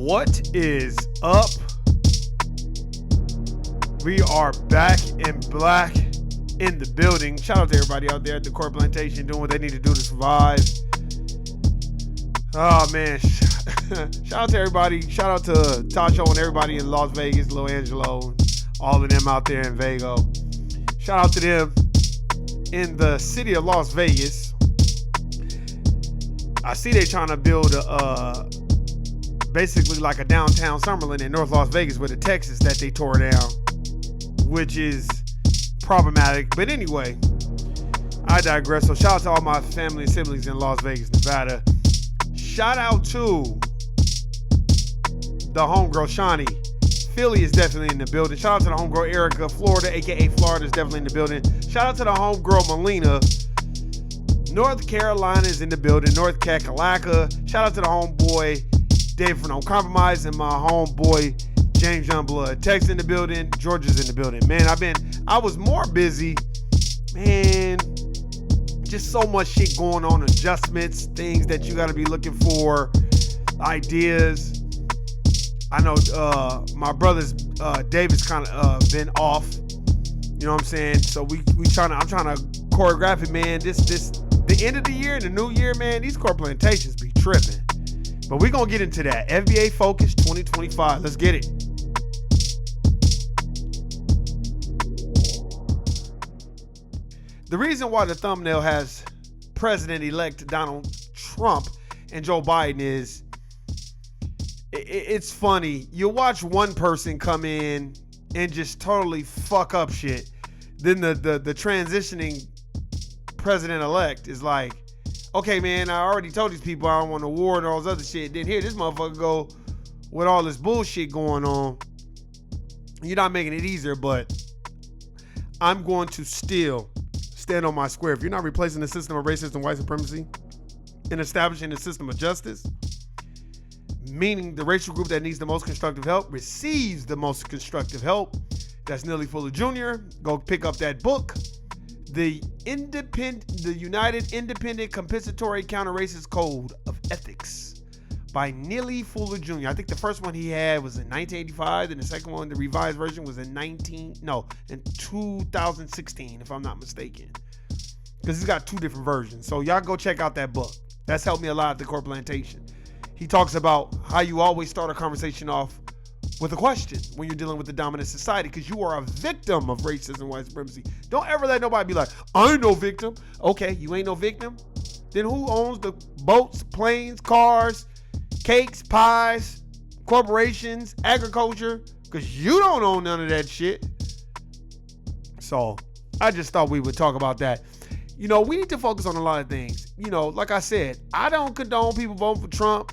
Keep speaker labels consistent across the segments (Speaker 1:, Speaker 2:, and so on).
Speaker 1: What is up? We are back in black in the building. Shout out to everybody out there at the Core Plantation doing what they need to do to survive. Oh man, shout out to everybody. Shout out to Tasho and everybody in Las Vegas, Lil Angelo, all of them out there in Vago. Shout out to them in the city of Las Vegas. I see they trying to build basically like a downtown Summerlin in North Las Vegas with a Texas that they tore down, which is problematic. But anyway, I digress. So shout out to all my family and siblings in Las Vegas, Nevada. Shout out to the homegirl Shawnee. Philly is definitely in the building. Shout out to the homegirl Erica. Florida, aka Florida, is definitely in the building. Shout out to the homegirl Melina. North Carolina is in the building. North Kakalaka. Shout out to the homeboy Dave from No Compromise and my homeboy James Youngblood. Tex in the building. Georgia's in the building. Man, I was more busy. Man, just so much shit going on. Adjustments, things that you got to be looking for, ideas. I know my brother's David's kind of been off. You know what I'm saying? So I'm trying to choreograph it, man. The end of the year and the new year, man, these core plantations be tripping. But we're going to get into that. FBA Focus 2025. Let's get it. The reason why the thumbnail has President-elect Donald Trump and Joe Biden is it's funny. You watch one person come in and just totally fuck up shit. Then the transitioning president-elect is like, okay, man, I already told these people I don't want a war and all this other shit. Then here this motherfucker go with all this bullshit going on. You're not making it easier, but I'm going to still stand on my square. If you're not replacing the system of racism and white supremacy and establishing a system of justice, meaning the racial group that needs the most constructive help receives the most constructive help. That's Neely Fuller Jr. Go pick up that book, The United Independent Compensatory Counter-Racist Code of Ethics by Neely Fuller Jr. I think the first one he had was in 1985, and the second one, the revised version, was in 2016, if I'm not mistaken. Because he's got two different versions. So y'all go check out that book. That's helped me a lot at the Core Plantation. He talks about how you always start a conversation off with a question when you're dealing with the dominant society, because you are a victim of racism and white supremacy. Don't ever let nobody be like, I ain't no victim. Okay, you ain't no victim? Then who owns the boats, planes, cars, cakes, pies, corporations, agriculture? Because you don't own none of that shit. So I just thought we would talk about that. You know, we need to focus on a lot of things. You know, like I said, I don't condone people voting for Trump.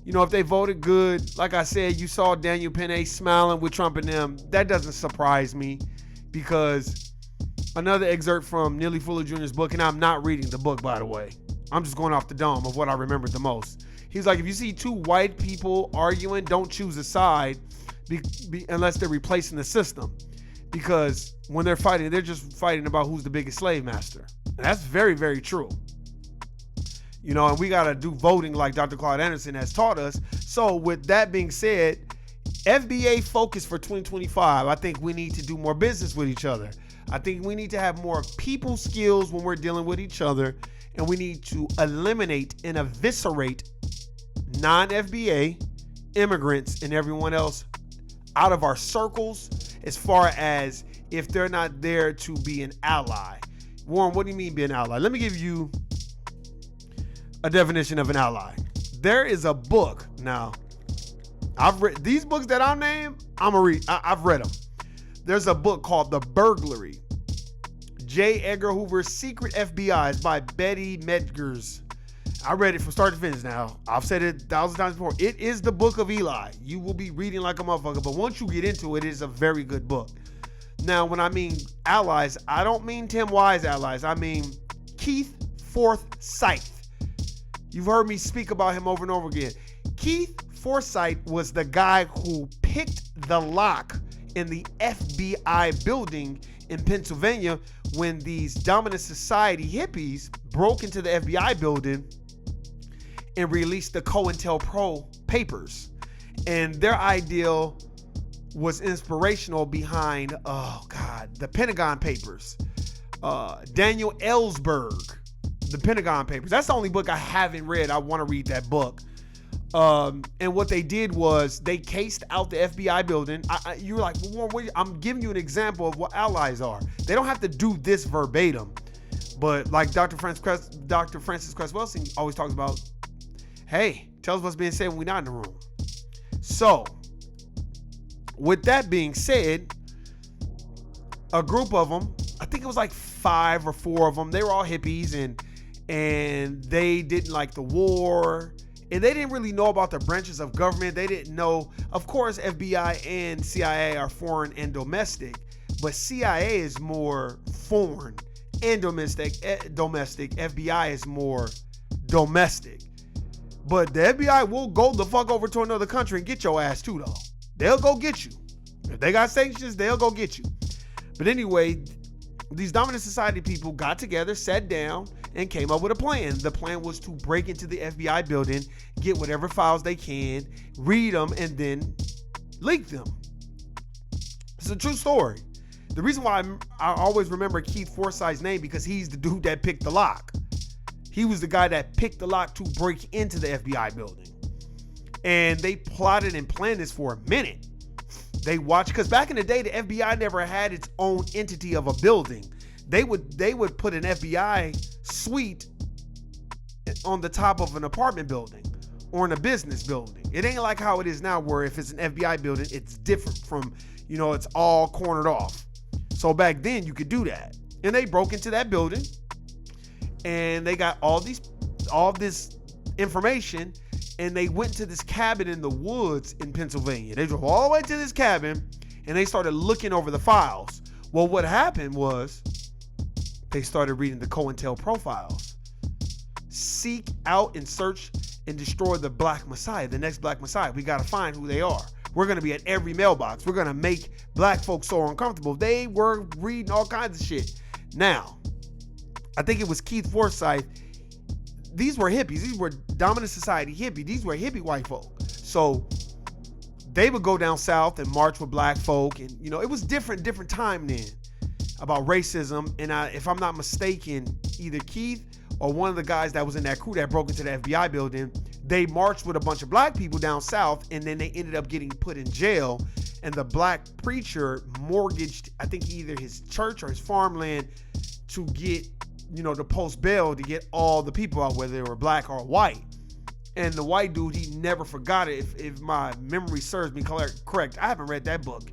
Speaker 1: You know, if they voted good, like I said, you saw Daniel Penne smiling with Trump and them. That doesn't surprise me, because another excerpt from Neely Fuller Jr.'s book, and I'm not reading the book, by the way. I'm just going off the dome of what I remembered the most. He's like, if you see two white people arguing, don't choose a side unless they're replacing the system. Because when they're fighting, they're just fighting about who's the biggest slave master. And that's very, very true. You know, and we got to do voting like Dr. Claude Anderson has taught us. So with that being said, FBA Focus for 2025, I think we need to do more business with each other. I think we need to have more people skills when we're dealing with each other. And we need to eliminate and eviscerate non-FBA immigrants and everyone else out of our circles, as far as if they're not there to be an ally. Warren, what do you mean be an ally? Let me give you a definition of an ally. There is a book. Now, I've read these books that I'll name. I've read them. There's a book called The Burglary. J. Edgar Hoover's Secret FBI is by Betty Medgars. I read it from start to finish now. I've said it 1,000 times before. It is the book of Eli. You will be reading like a motherfucker, but once you get into it, it is a very good book. Now, when I mean allies, I don't mean Tim Wise allies. I mean Keith Forsyth. You've heard me speak about him over and over again. Keith Forsyth was the guy who picked the lock in the FBI building in Pennsylvania when these dominant society hippies broke into the FBI building and released the COINTELPRO papers. And their ideal was inspirational behind, the Pentagon Papers. Daniel Ellsberg, the Pentagon Papers. That's the only book I haven't read. I want to read that book. And what they did was they cased out the FBI building. You're like, well, I'm giving you an example of what allies are. They don't have to do this verbatim, but like Dr. Francis Cress Welsing always talks about, hey, tell us what's being said when we're not in the room. So, with that being said, a group of them, I think it was like 5 or 4 of them, they were all hippies and they didn't like the war. And they didn't really know about the branches of government. They didn't know, of course, FBI and CIA are foreign and domestic, but CIA is more foreign and domestic. FBI is more domestic. But the FBI will go the fuck over to another country and get your ass too, though. They'll go get you. If they got sanctions, they'll go get you. But anyway, these dominant society people got together, sat down, and came up with a plan. The plan was to break into the FBI building, get whatever files they can, read them, and then leak them. It's a true story. The reason why I always remember Keith Forsyth's name, because he's the dude that picked the lock. He was the guy that picked the lock to break into the FBI building. And they plotted and planned this for a minute. They watched, because back in the day, the FBI never had its own entity of a building. They would put an FBI suite on the top of an apartment building or in a business building. It ain't like how it is now, where if it's an FBI building, it's different from, it's all cornered off. So back then you could do that. And they broke into that building and they got all this information, and they went to this cabin in the woods in Pennsylvania. They drove all the way to this cabin and they started looking over the files. Well, what happened was they started reading the COINTELPRO files. Seek out and search and destroy the Black Messiah, the next Black Messiah. We got to find who they are. We're going to be at every mailbox. We're going to make black folks so uncomfortable. They were reading all kinds of shit. Now, I think it was Keith Forsyth. These were hippies. These were dominant society hippie. These were hippie white folk. So they would go down south and march with black folk. And, it was different time then about racism. And if I'm not mistaken, either Keith or one of the guys that was in that crew that broke into the FBI building, they marched with a bunch of black people down south, and then they ended up getting put in jail. And the black preacher mortgaged, I think, either his church or his farmland to get, to post bail to get all the people out, whether they were black or white. And the white dude, he never forgot it. If my memory serves me correct, I haven't read that book.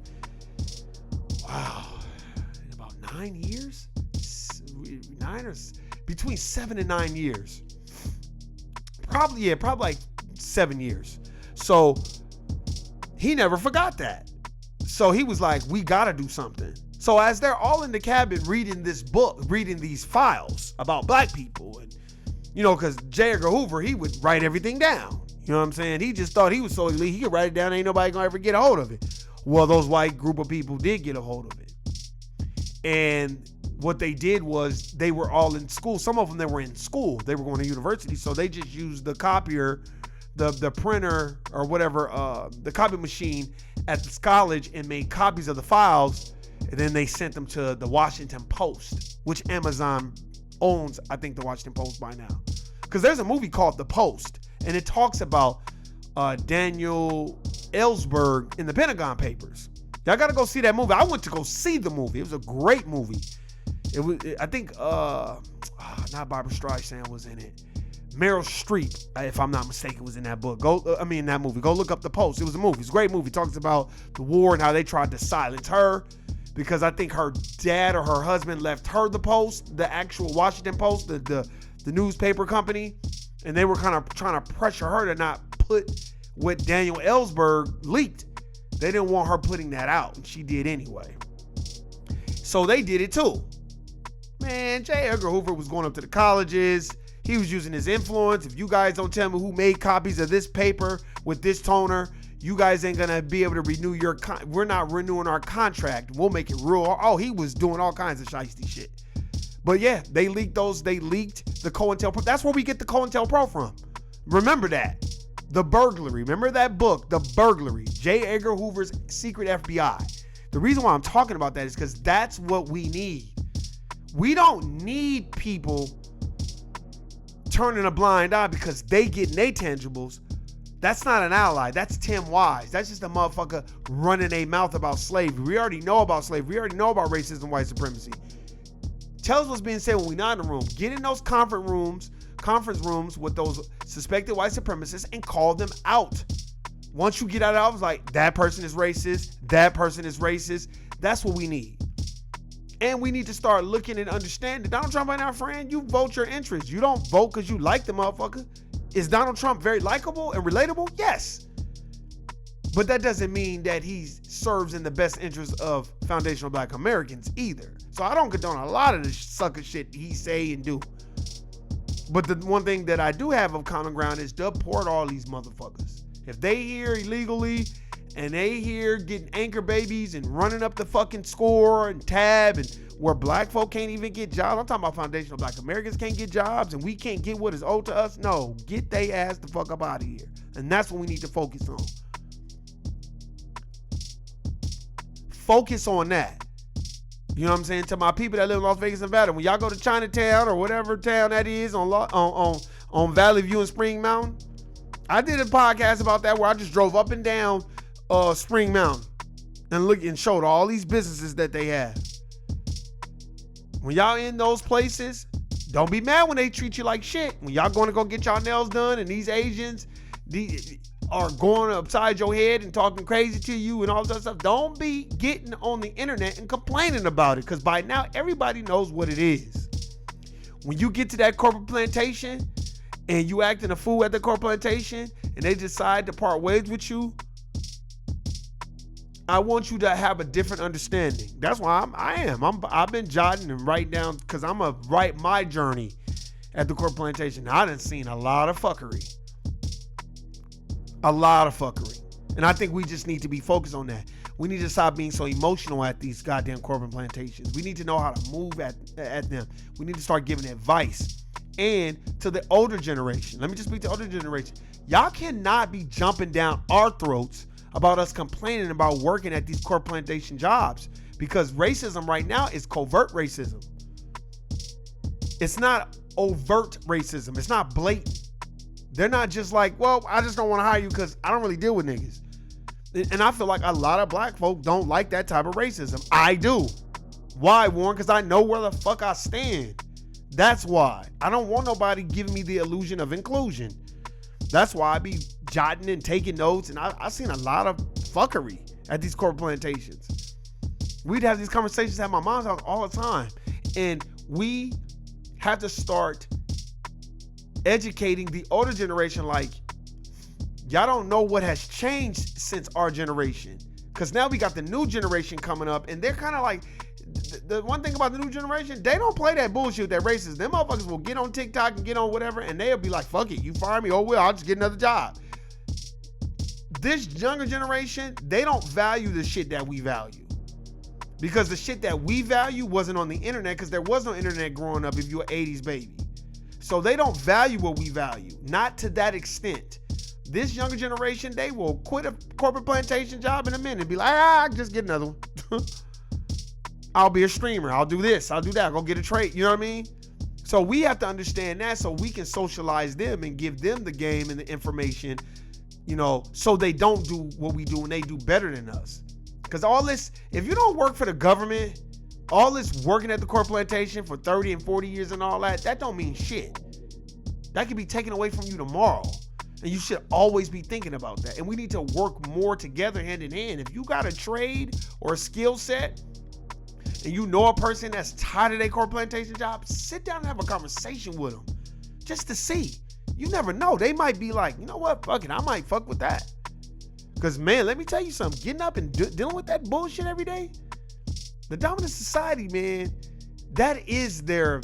Speaker 1: Wow. In about 9 years? 9 or between 7 and 9 years. Probably like 7 years. So he never forgot that. So he was like, we got to do something. So as they're all in the cabin reading this book, reading these files about black people, and, because J. Edgar Hoover, he would write everything down. You know what I'm saying? He just thought he was so elite, he could write it down. Ain't nobody gonna ever get a hold of it. Well, those white group of people did get a hold of it. And what they did was they were all in school. Some of them, they were in school. They were going to university. So they just used the copier, the printer or whatever, the copy machine at this college, and made copies of the files. And then they sent them to the Washington Post, which Amazon owns, I think, the Washington Post by now. Because there's a movie called The Post, and it talks about Daniel Ellsberg in the Pentagon Papers. Y'all got to go see that movie. I went to go see the movie. It was a great movie. I think, not Barbara Streisand was in it. Meryl Streep, if I'm not mistaken, was in that book. In that movie. Go look up The Post. It was a movie. It's a great movie. It talks about the war and how they tried to silence her, because I think her dad or her husband left her the Post, the actual Washington Post, the newspaper company, and they were kind of trying to pressure her to not put what Daniel Ellsberg leaked. They didn't want her putting that out, and she did anyway. So they did it too. Man, J. Edgar Hoover was going up to the colleges. He was using his influence. If you guys don't tell me who made copies of this paper with this toner, you guys ain't gonna be able to renew your we're not renewing our contract. We'll make it real. Oh, he was doing all kinds of shiesty shit. But yeah, they leaked those. They leaked the COINTELPRO. That's where we get the COINTELPRO from. Remember that. The Burglary. Remember that book, The Burglary, J. Edgar Hoover's Secret FBI. The reason why I'm talking about that is because that's what we need. We don't need people turning a blind eye because they getting their tangibles. That's not an ally. That's Tim Wise. That's just a motherfucker running a mouth about slavery. We already know about slavery. We already know about racism, white supremacy. Tell us what's being said when we're not in the room. Get in those conference rooms with those suspected white supremacists and call them out. Once you get out of the office, like, that person is racist, that person is racist. That's what we need. And we need to start looking and understanding. Donald Trump ain't our friend. You vote your interest. You don't vote because you like the motherfucker. Is Donald Trump very likable and relatable? Yes. But that doesn't mean that he serves in the best interest of foundational Black Americans either. So I don't condone a lot of the sucker shit he say and do. But the one thing that I do have of common ground is deport all these motherfuckers. If they here illegally and they here getting anchor babies and running up the fucking score and tab and where black folk can't even get jobs. I'm talking about foundational Black Americans can't get jobs and we can't get what is owed to us. No, get they ass the fuck up out of here. And that's what we need to focus on. Focus on that. You know what I'm saying? To my people that live in Las Vegas, Nevada, when y'all go to Chinatown or whatever town that is on Valley View and Spring Mountain, I did a podcast about that where I just drove up and down Spring Mountain and look and showed all these businesses that they have. When y'all in those places, don't be mad when they treat you like shit. When y'all going to go get y'all nails done and these Asians are going upside your head and talking crazy to you and all that stuff, don't be getting on the internet and complaining about it, because by now everybody knows what it is. When you get to that corporate plantation and you acting a fool at the corporate plantation and they decide to part ways with you, I want you to have a different understanding. That's why I've been jotting and writing down, because I'm going to write my journey at the corporate plantation. I done seen a lot of fuckery. A lot of fuckery. And I think we just need to be focused on that. We need to stop being so emotional at these goddamn corporate plantations. We need to know how to move at them. We need to start giving advice. And to the older generation, let me just speak to the older generation. Y'all cannot be jumping down our throats about us complaining about working at these corporate plantation jobs, because racism right now is covert racism. It's not overt racism. It's not blatant. They're not just like, well, I just don't want to hire you because I don't really deal with niggas. And I feel like a lot of black folk don't like that type of racism. I do. Why, Warren? Because I know where the fuck I stand. That's why. I don't want nobody giving me the illusion of inclusion. That's why I be jotting and taking notes. And I've seen a lot of fuckery at these corporate plantations. We'd have these conversations at my mom's house all the time. And we have to start educating the older generation, like, y'all don't know what has changed since our generation. Because now we got the new generation coming up, and they're kind of like, the one thing about the new generation, they don't play that bullshit, that racism. Them motherfuckers will get on TikTok and get on whatever, and they'll be like, fuck it, you fire me, oh well, I'll just get another job. This younger generation, they don't value the shit that we value. Because the shit that we value wasn't on the internet, because there was no internet growing up if you were 80s baby. So they don't value what we value, not to that extent. This younger generation, they will quit a corporate plantation job in a minute and be like, I'll just get another one. I'll be a streamer. I'll do this. I'll do that. I'll go get a trade. You know what I mean? So we have to understand that so we can socialize them and give them the game and the information, you know, so they don't do what we do and they do better than us. Because all this, if you don't work for the government, all this working at the corporate plantation for 30 and 40 years and all that, that don't mean shit. That can be taken away from you tomorrow. And you should always be thinking about that. And we need to work more together hand in hand. If you got a trade or a skill set and you know a person that's tired of their corporate plantation job, sit down and have a conversation with them just to see. You never know. They might be like, you know what? Fuck it. I might fuck with that. Because, man, let me tell you something. Getting up and dealing with that bullshit every day, the dominant society, man, that is their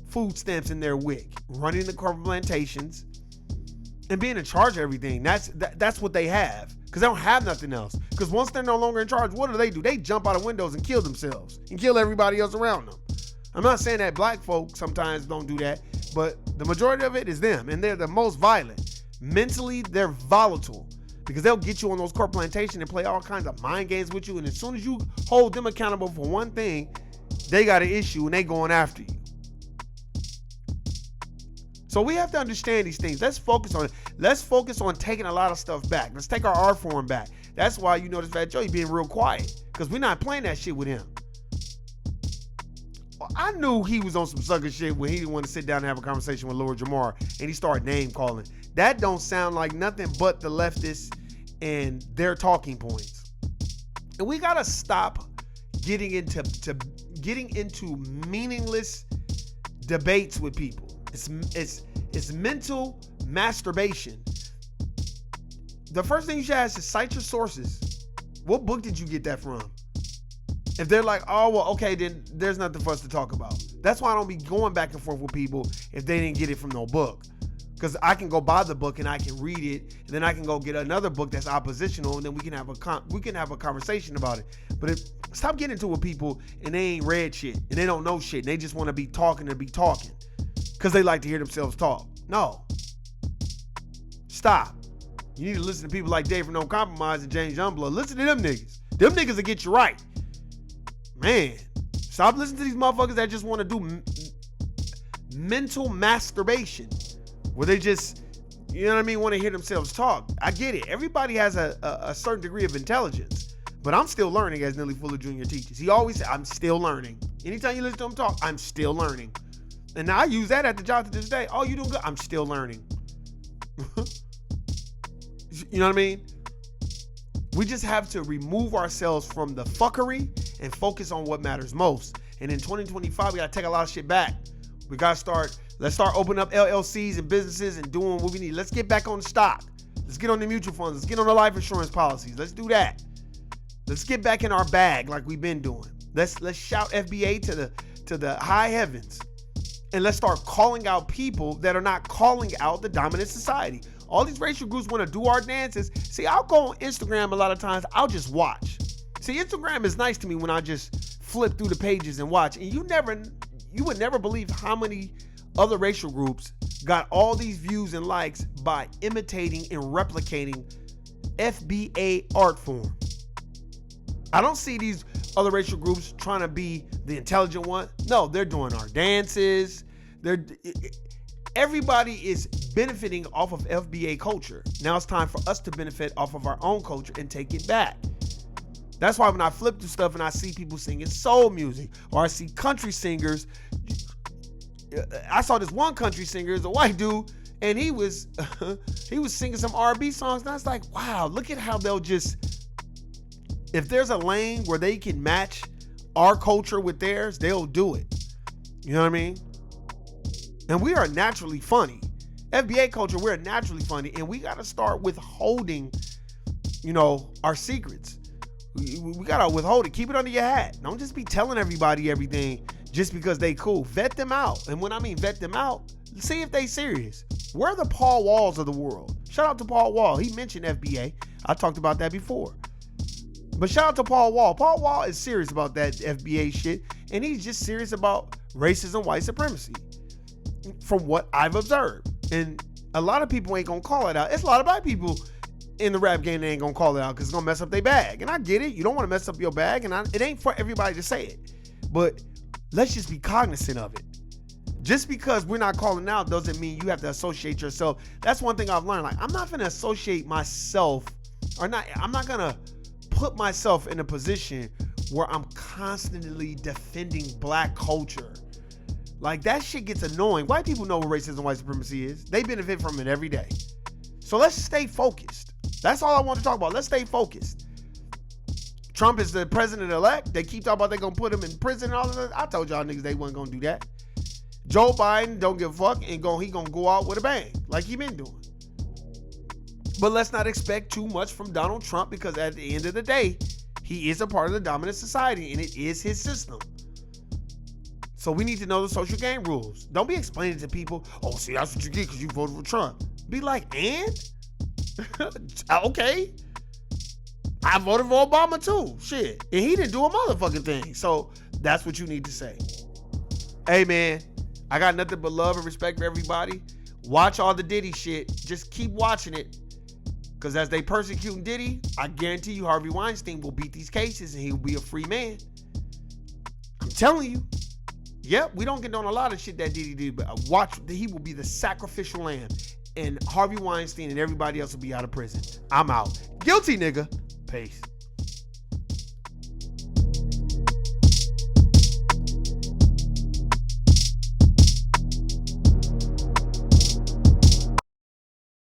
Speaker 1: food stamps in their wick. Running the corporate plantations and being in charge of everything. That's what they have. Because they don't have nothing else. Because once they're no longer in charge, what do? They jump out of windows and kill themselves and kill everybody else around them. I'm not saying that black folk sometimes don't do that, but the majority of it is them, and they're the most violent. Mentally, they're volatile because they'll get you on those court plantation and play all kinds of mind games with you. And as soon as you hold them accountable for one thing, they got an issue and they going after you. So we have to understand these things. Let's focus on it. Let's focus on taking a lot of stuff back. Let's take our art form back. That's why you notice Fat Joe being real quiet, because we're not playing that shit with him. Well, I knew he was on some sucker shit when he didn't want to sit down and have a conversation with Lord Jamar and he started name calling. That don't sound like nothing but the leftists and their talking points. And we gotta stop getting into meaningless debates with people. It's mental masturbation. The first thing you should ask is cite your sources. What book did you get that from? If they're like, oh, well, okay, then there's nothing for us to talk about. That's why I don't be going back and forth with people if they didn't get it from no book. Because I can go buy the book and I can read it, and then I can go get another book that's oppositional, and then we can have a conversation about it. But stop getting into it with people and they ain't read shit and they don't know shit and they just want to be talking because they like to hear themselves talk. No. Stop. You need to listen to people like Dave from No Compromise and James Youngblood. Listen to them niggas. Them niggas will get you right. Man, stop listening to these motherfuckers that just want to do mental masturbation, where they just, you know what I mean, want to hear themselves talk. I get it. Everybody has a certain degree of intelligence, but I'm still learning, as Nelly Fuller Jr. teaches. He always said, I'm still learning. Anytime you listen to him talk, I'm still learning. And I use that at the job to this day. Oh, you doing good? I'm still learning. You know what I mean? We just have to remove ourselves from the fuckery and focus on what matters most. And in 2025, we gotta take a lot of shit back. We gotta let's start opening up LLCs and businesses and doing what we need. Let's get back on the stock. Let's get on the mutual funds. Let's get on the life insurance policies. Let's do that. Let's get back in our bag like we've been doing. Let's shout FBA to the high heavens. And let's start calling out people that are not calling out the dominant society. All these racial groups want to do our dances. See, I'll go on Instagram a lot of times. I'll just watch. See, Instagram is nice to me when I just flip through the pages and watch. And you would never believe how many other racial groups got all these views and likes by imitating and replicating FBA art form. I don't see these other racial groups trying to be the intelligent one. No, they're doing our dances. Everybody is benefiting off of FBA culture. Now it's time for us to benefit off of our own culture and take it back. That's why when I flip through stuff and I see people singing soul music, or I see country singers, I saw this one country singer, is a white dude, and he was singing some R&B songs, and I was like, wow, look at how they'll just, if there's a lane where they can match our culture with theirs, they'll do it. You know what I mean? And we are naturally funny. FBA culture, we're naturally funny, and we got to start withholding, our secrets. We got to withhold it. Keep it under your hat. Don't just be telling everybody everything just because they cool. Vet them out. And when I mean vet them out, see if they serious. Where are the Paul Walls of the world? Shout out to Paul Wall. He mentioned FBA. I talked about that before. But shout out to Paul Wall. Paul Wall is serious about that FBA shit, and he's just serious about racism, white supremacy, from what I've observed. And a lot of people ain't gonna call it out. It's a lot of black people in the rap game that ain't gonna call it out because it's gonna mess up their bag. And I get it. You don't want to mess up your bag, and it ain't for everybody to say it. But let's just be cognizant of it. Just because we're not calling out doesn't mean you have to associate yourself. That's one thing I've learned. Like, I'm not gonna associate myself, I'm not gonna put myself in a position where I'm constantly defending black culture. Like, that shit gets annoying. White people know what racism, white supremacy is. They benefit from it every day. So let's stay focused. That's all I want to talk about. Let's stay focused. Trump is the president-elect. They keep talking about they're going to put him in prison and all of that. I told y'all niggas they wasn't going to do that. Joe Biden don't give a fuck, and he going to go out with a bang like he been doing. But let's not expect too much from Donald Trump, because at the end of the day, he is a part of the dominant society, and it is his system. So we need to know the social game rules. Don't be explaining to people, oh, see, that's what you get because you voted for Trump. Be like, and? Okay. I voted for Obama too. Shit. And he didn't do a motherfucking thing. So that's what you need to say. Hey, man, I got nothing but love and respect for everybody. Watch all the Diddy shit. Just keep watching it. Because as they persecuting Diddy, I guarantee you Harvey Weinstein will beat these cases and he'll be a free man. I'm telling you. Yep, we don't condone a lot of shit that Diddy did, but watch, he will be the sacrificial lamb. And Harvey Weinstein and everybody else will be out of prison. I'm out. Guilty, nigga. Peace.